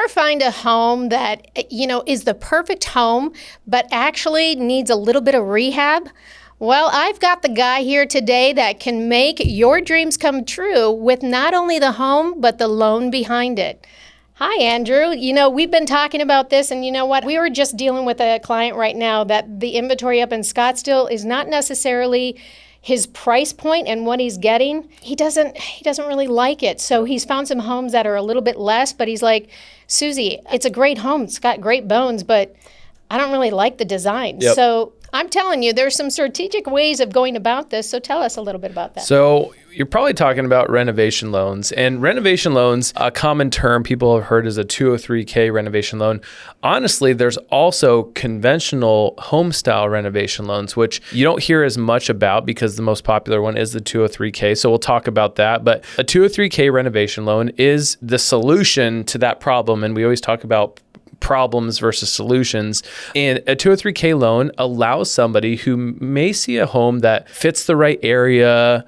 ever find a home that, is the perfect home, but actually needs a little bit of rehab? Well, I've got the guy here today that can make your dreams come true with not only the home, but the loan behind it. Hi, Andrew. We've been talking about this, and you know what? We were just dealing with a client right now that the inventory up in Scottsdale is not necessarily his price point and what he's getting. He doesn't really like it. So he's found some homes that are a little bit less, but he's like, Susie, it's a great home. It's got great bones, but I don't really like the design. Yep. So I'm telling you, there's some strategic ways of going about this. So tell us a little bit about that. So you're probably talking about renovation loans. And renovation loans, a common term people have heard is a 203K renovation loan. Honestly, there's also conventional home style renovation loans, which you don't hear as much about because the most popular one is the 203K. So we'll talk about that. But a 203K renovation loan is the solution to that problem. And we always talk about problems versus solutions. And a 203K loan allows somebody who may see a home that fits the right area,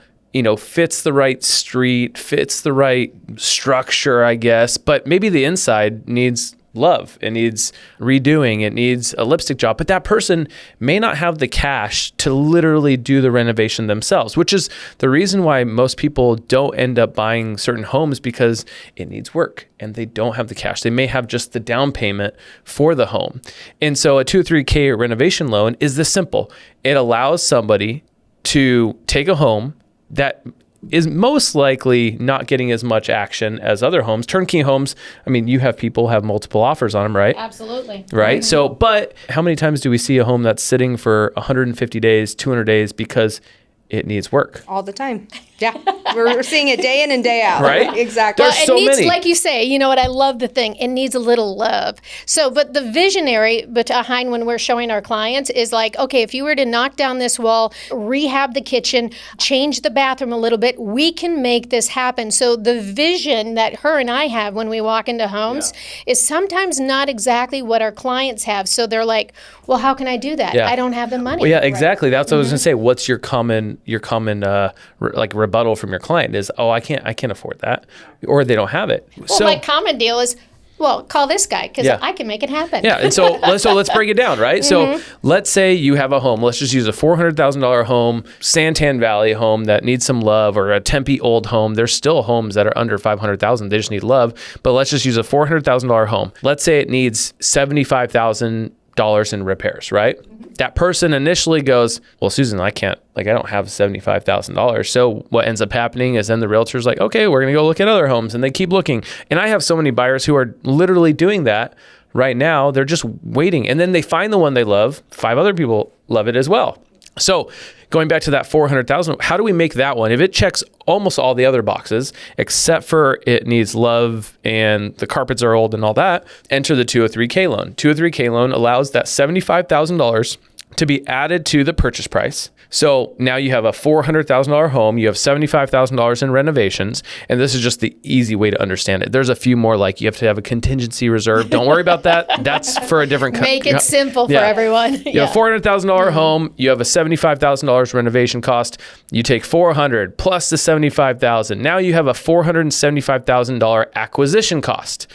fits the right street, fits the right structure, I guess, but maybe the inside needs love. It needs redoing. It needs a lipstick job. But that person may not have the cash to literally do the renovation themselves, which is the reason why most people don't end up buying certain homes, because it needs work and they don't have the cash. They may have just the down payment for the home. And so a 203K renovation loan is this simple. It allows somebody to take a home that is most likely not getting as much action as other homes. Turnkey homes, you have people have multiple offers on them, right? Absolutely. Right? Mm-hmm. So, but how many times do we see a home that's sitting for 150 days, 200 days because it needs work? All the time. Yeah. We're seeing it day in and day out. Right? Exactly. There's so many. Like you say, you know what? I love the thing. It needs a little love. So, but the visionary behind when we're showing our clients is like, okay, if you were to knock down this wall, rehab the kitchen, change the bathroom a little bit, we can make this happen. So the vision that her and I have when we walk into homes is sometimes not exactly what our clients have. So they're like, well, how can I do that? Yeah. I don't have the money. Well, yeah, exactly. That's what I was going to say. What's your common rebuttal from your client is, oh, I can't afford that, or they don't have it. Well, my common deal is, well, call this guy because I can make it happen. Yeah, and so let's break it down, right? So let's say you have a home. Let's just use a $400,000 home, Santan Valley home that needs some love, or a Tempe old home. There's still homes that are under $500,000. They just need love. But let's just use a $400,000 home. Let's say it needs $75,000 in repairs, right? That person initially goes, well, Susan, I don't have $75,000. So what ends up happening is then the realtor's like, okay, we're going to go look at other homes. And they keep looking. And I have so many buyers who are literally doing that right now. They're just waiting. And then they find the one they love. 5 other people love it as well. So going back to that 400,000, how do we make that one? If it checks almost all the other boxes, except for it needs love and the carpets are old and all that, enter the 203K loan. 203K loan allows that $75,000 to be added to the purchase price. So now you have a $400,000 home, you have $75,000 in renovations, and this is just the easy way to understand it. There's a few more, like you have to have a contingency reserve. Don't worry about that. That's for a different Make it simple for everyone. You have a $400,000 home, you have a $75,000 renovation cost, you take $400 plus the $75,000. Now you have a $475,000 acquisition cost.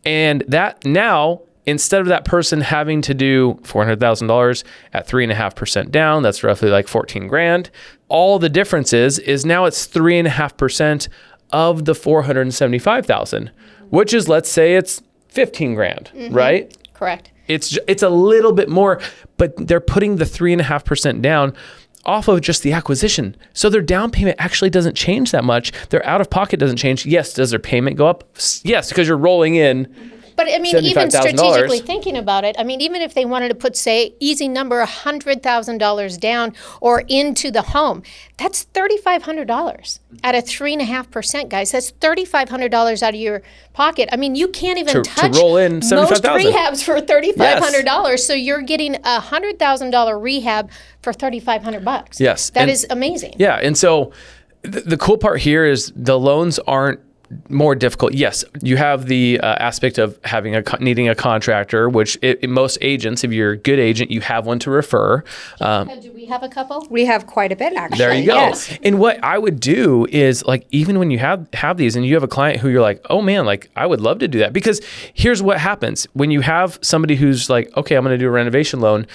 And that now, instead of that person having to do $400,000 at 3.5% down, that's roughly like $14,000. All the difference is now it's 3.5% of the $475,000, which is, let's say it's $15,000, right? Correct. It's a little bit more, but they're putting the 3.5% down off of just the acquisition. So their down payment actually doesn't change that much. Their out of pocket doesn't change. Yes, does their payment go up? Yes, because you're rolling in. But even strategically thinking about it, even if they wanted to put, say, easy number, $100,000 down or into the home, that's $3,500 at a 3.5%, guys. That's $3,500 out of your pocket. You can't even touch to roll in most rehabs for $3,500. Yes. So you're getting a $100,000 rehab for $3,500. Yes. That is amazing. Yeah. And so the cool part here is the loans aren't more difficult. Yes, you have the aspect of having needing a contractor, which most agents, if you're a good agent, you have one to refer. Do we have a couple? We have quite a bit, actually. There you go. Yes. And what I would do is, like, even when you have these and you have a client who you're like, oh man, like I would love to do that, because here's what happens when you have somebody who's like, okay, I'm going to do a renovation loan.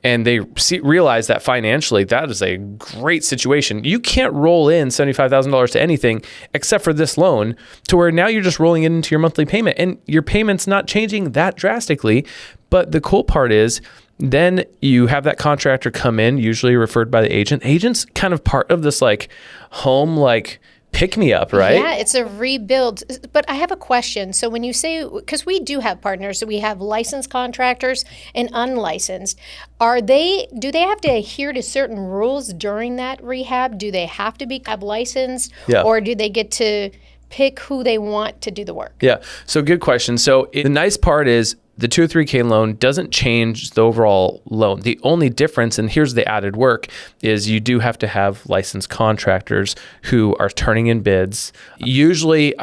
And they realize that financially, that is a great situation. You can't roll in $75,000 to anything except for this loan, to where now you're just rolling it into your monthly payment, and your payment's not changing that drastically. But the cool part is, then you have that contractor come in, usually referred by the agent. Agent's kind of part of this like home, like pick me up, right? Yeah, it's a rebuild. But I have a question. So when you say, because we do have partners, we have licensed contractors and unlicensed. Do they have to adhere to certain rules during that rehab? Do they have to be licensed? Yeah. Or do they get to pick who they want to do the work? Yeah. So good question. So the nice part is the 203K loan doesn't change the overall loan. The only difference, and here's the added work, is you do have to have licensed contractors who are turning in bids. Usually,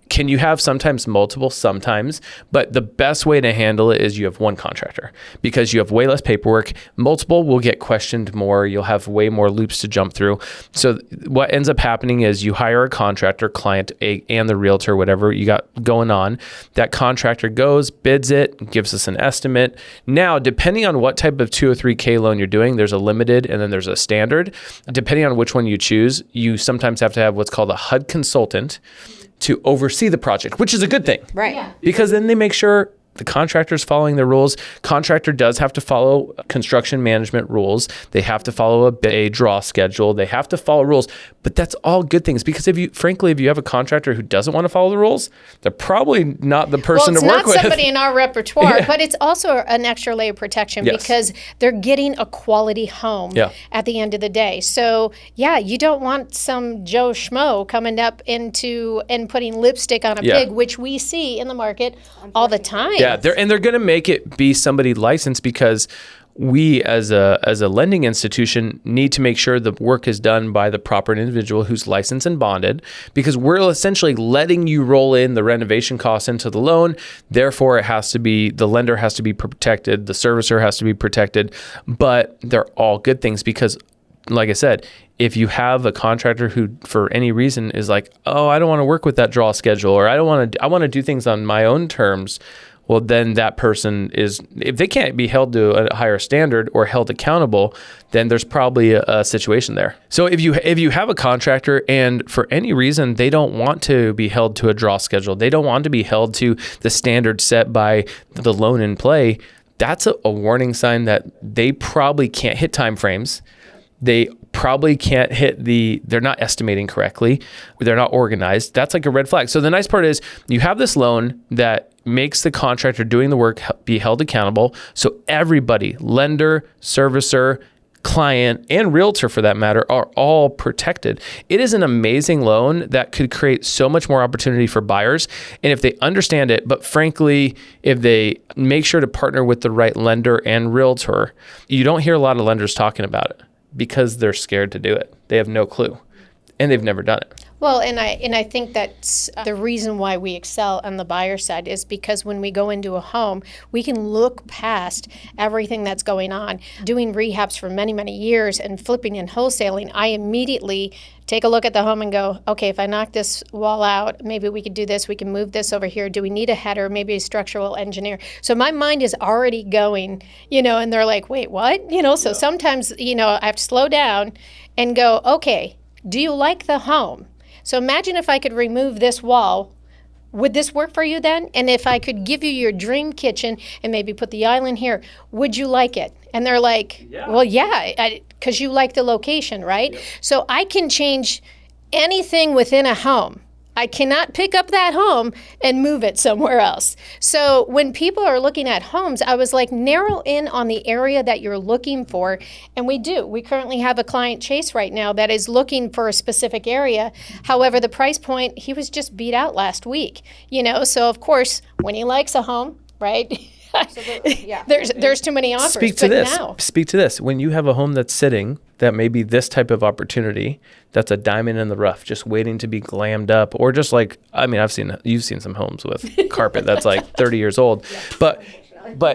can you have sometimes multiple? Sometimes, but the best way to handle it is you have one contractor, because you have way less paperwork. Multiple will get questioned more. You'll have way more loops to jump through. So what ends up happening is you hire a contractor, client and the realtor, whatever you got going on. That contractor goes, bids it, gives us an estimate. Now, depending on what type of 203K loan you're doing, there's a limited and then there's a standard. Depending on which one you choose, you sometimes have to have what's called a HUD consultant to oversee the project, which is a good thing. Right. Yeah. Because then they make sure the contractor's following the rules. Contractor does have to follow construction management rules. They have to follow a draw schedule. They have to follow rules. But that's all good things, because if you have a contractor who doesn't want to follow the rules, they're probably not the person to work with. Well, it's not somebody in our repertoire, Yeah. but it's also an extra layer of protection, Yes. because they're getting a quality home at the end of the day. So, yeah, you don't want some Joe Schmo coming up and putting lipstick on a pig, which we see in the market all the time. Yeah, they're going to make it be somebody licensed, because we as a lending institution need to make sure the work is done by the proper individual who's licensed and bonded, because we're essentially letting you roll in the renovation costs into the loan. Therefore, the lender has to be protected, the servicer has to be protected, but they're all good things, because like I said, if you have a contractor who for any reason is like, oh, I don't want to work with that draw schedule, or I want to do things on my own terms, well, then that person if they can't be held to a higher standard or held accountable, then there's probably a situation there. So if you have a contractor and for any reason they don't want to be held to a draw schedule, they don't want to be held to the standard set by the loan in play, that's a warning sign that they probably can't hit timeframes. They probably can't hit they're not estimating correctly. They're not organized. That's like a red flag. So the nice part is you have this loan that makes the contractor doing the work be held accountable. So everybody, lender, servicer, client, and realtor for that matter, are all protected. It is an amazing loan that could create so much more opportunity for buyers. And if they understand it, but frankly, if they make sure to partner with the right lender and realtor, you don't hear a lot of lenders talking about it, because they're scared to do it. They have no clue, and they've never done it. Well, and I think that's the reason why we excel on the buyer side, is because when we go into a home, we can look past everything that's going on. Doing rehabs for many, many years and flipping and wholesaling, I immediately take a look at the home and go, okay, if I knock this wall out, maybe we could do this, we can move this over here. Do we need a header, maybe a structural engineer? So my mind is already going, and they're like, wait, what? So sometimes, I have to slow down and go, okay, do you like the home? So imagine if I could remove this wall. Would this work for you then? And if I could give you your dream kitchen and maybe put the island here, would you like it? And they're like, well, yeah, because you like the location, right? Yep. So I can change anything within a home. I cannot pick up that home and move it somewhere else. So when people are looking at homes, I was like, narrow in on the area that you're looking for. And we do. We currently have a client, Chase, right now that is looking for a specific area. However, the price point, he was just beat out last week. So of course, when he likes a home, right? There's too many offers. Speak to this. When you have a home that's sitting that maybe this type of opportunity that's a diamond in the rough, just waiting to be glammed up, or just like, I mean, you've seen some homes with carpet that's like 30 years old, but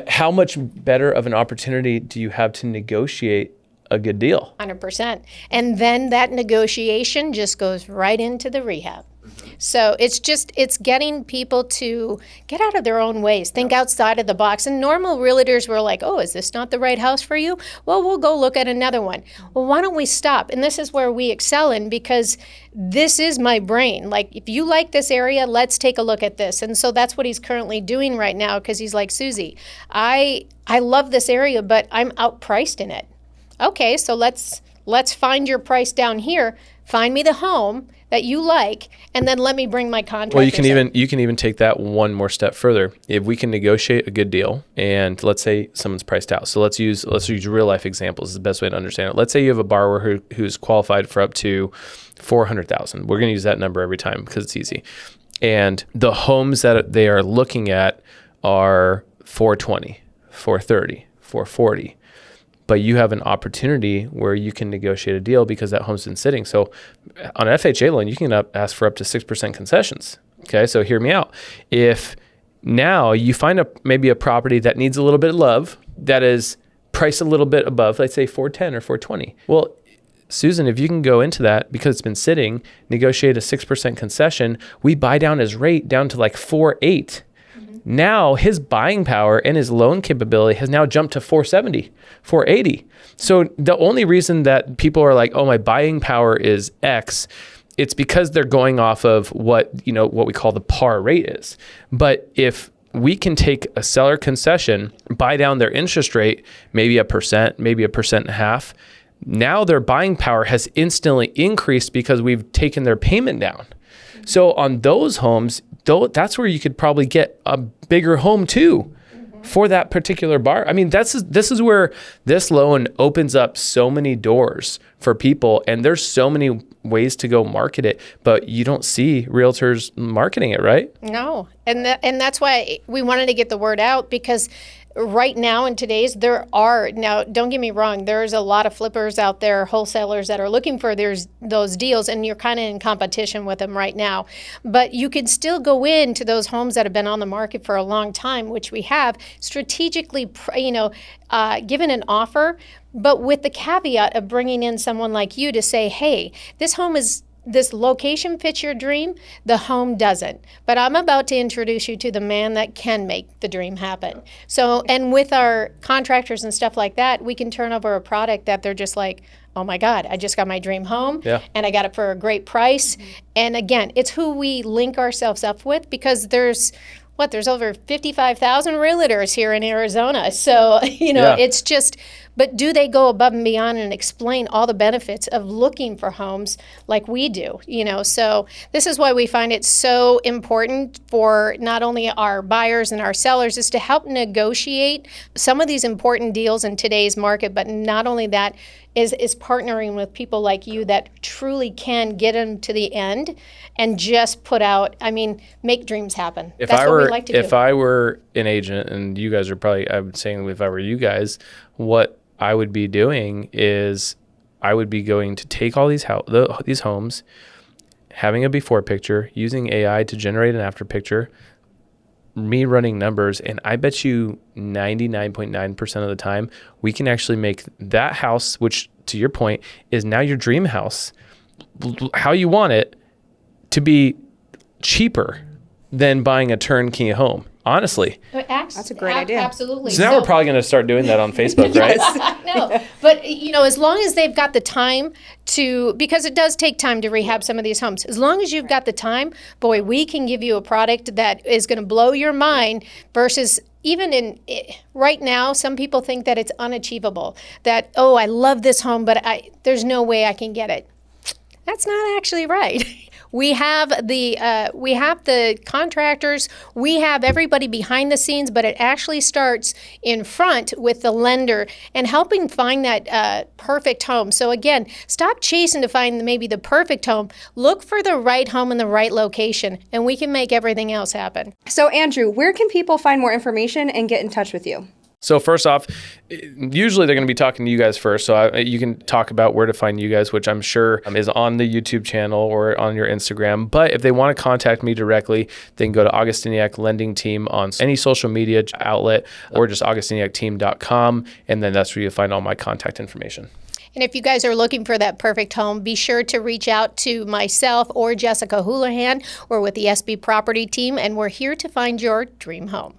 how much better of an opportunity do you have to negotiate a good deal? 100%. And then that negotiation just goes right into the rehab. So it's getting people to get out of their own ways, think outside of the box. And normal realtors were like, oh, is this not the right house for you? Well, we'll go look at another one. Well, why don't we stop? And this is where we excel in, because this is my brain. Like, if you like this area, let's take a look at this. And so that's what he's currently doing right now, because he's like, Susie, I love this area, but I'm outpriced in it. Okay, so let's find your price down here. Find me the home that you like, and then let me bring my contractors. Well, you can even take that one more step further. If we can negotiate a good deal, and let's say someone's priced out. So let's use real life examples. Is the best way to understand it. Let's say you have a borrower who's qualified for up to $400,000. We're going to use that number every time because it's easy. And the homes that they are looking at are 420, 430, 440. But you have an opportunity where you can negotiate a deal because that home's been sitting. So on an FHA loan, you can ask for up to 6% concessions. Okay, so hear me out. If now you find maybe a property that needs a little bit of love, that is priced a little bit above, let's say 410 or 420. Well, Susan, if you can go into that because it's been sitting, negotiate a 6% concession, we buy down his rate down to like 4.8. Now his buying power and his loan capability has now jumped to 470, 480. So the only reason that people are like, oh, my buying power is X, it's because they're going off of what we call the par rate is. But if we can take a seller concession, buy down their interest rate, maybe 1%, maybe 1.5%, now their buying power has instantly increased because we've taken their payment down. So on those homes, that's where you could probably get a bigger home too for that particular bar. I mean, this is where this loan opens up so many doors for people, and there's so many ways to go market it, but you don't see realtors marketing it, right? No, and that's why we wanted to get the word out, because right now in today's, now don't get me wrong, there's a lot of flippers out there, wholesalers that are looking for those deals, and you're kind of in competition with them right now. But you can still go into those homes that have been on the market for a long time, which we have, strategically, given an offer, but with the caveat of bringing in someone like you to say, hey, this location fits your dream, the home doesn't. But I'm about to introduce you to the man that can make the dream happen. So, and with our contractors and stuff like that, we can turn over a product that they're just like, oh my God, I just got my dream home, and I got it for a great price. And again, it's who we link ourselves up with, because there's over 55,000 realtors here in Arizona. So, it's just, but do they go above and beyond and explain all the benefits of looking for homes like we do? So this is why we find it so important for not only our buyers and our sellers, is to help negotiate some of these important deals in today's market, but not only that, is partnering with people like you that truly can get them to the end and just make dreams happen. That's what we like to do. If I were an agent, and you guys are probably, I'm saying if I were you guys, what I would be doing is I would be going to take all these homes, having a before picture, using AI to generate an after picture, me running numbers, and I bet you 99.9% of the time we can actually make that house, which to your point is now your dream house, how you want it, to be cheaper than buying a turnkey home. Honestly, that's a great idea. Absolutely. So now we're probably going to start doing that on Facebook, right? No, but as long as they've got the time to, because it does take time to rehab some of these homes. As long as you've got the time, boy, we can give you a product that is going to blow your mind. Versus even right now, some people think that it's unachievable. That, oh, I love this home, but there's no way I can get it. That's not actually right. We have the contractors, we have everybody behind the scenes, but it actually starts in front with the lender and helping find that perfect home. So again, stop chasing to find maybe the perfect home. Look for the right home in the right location, and we can make everything else happen. So Andrew, where can people find more information and get in touch with you? So first off, usually they're going to be talking to you guys first. So you can talk about where to find you guys, which I'm sure is on the YouTube channel or on your Instagram. But if they want to contact me directly, they can go to Augustiniak Lending Team on any social media outlet or just augustiniakteam.com. And then that's where you'll find all my contact information. And if you guys are looking for that perfect home, be sure to reach out to myself or Jessica Houlihan. We're with the SB Property Team, and we're here to find your dream home.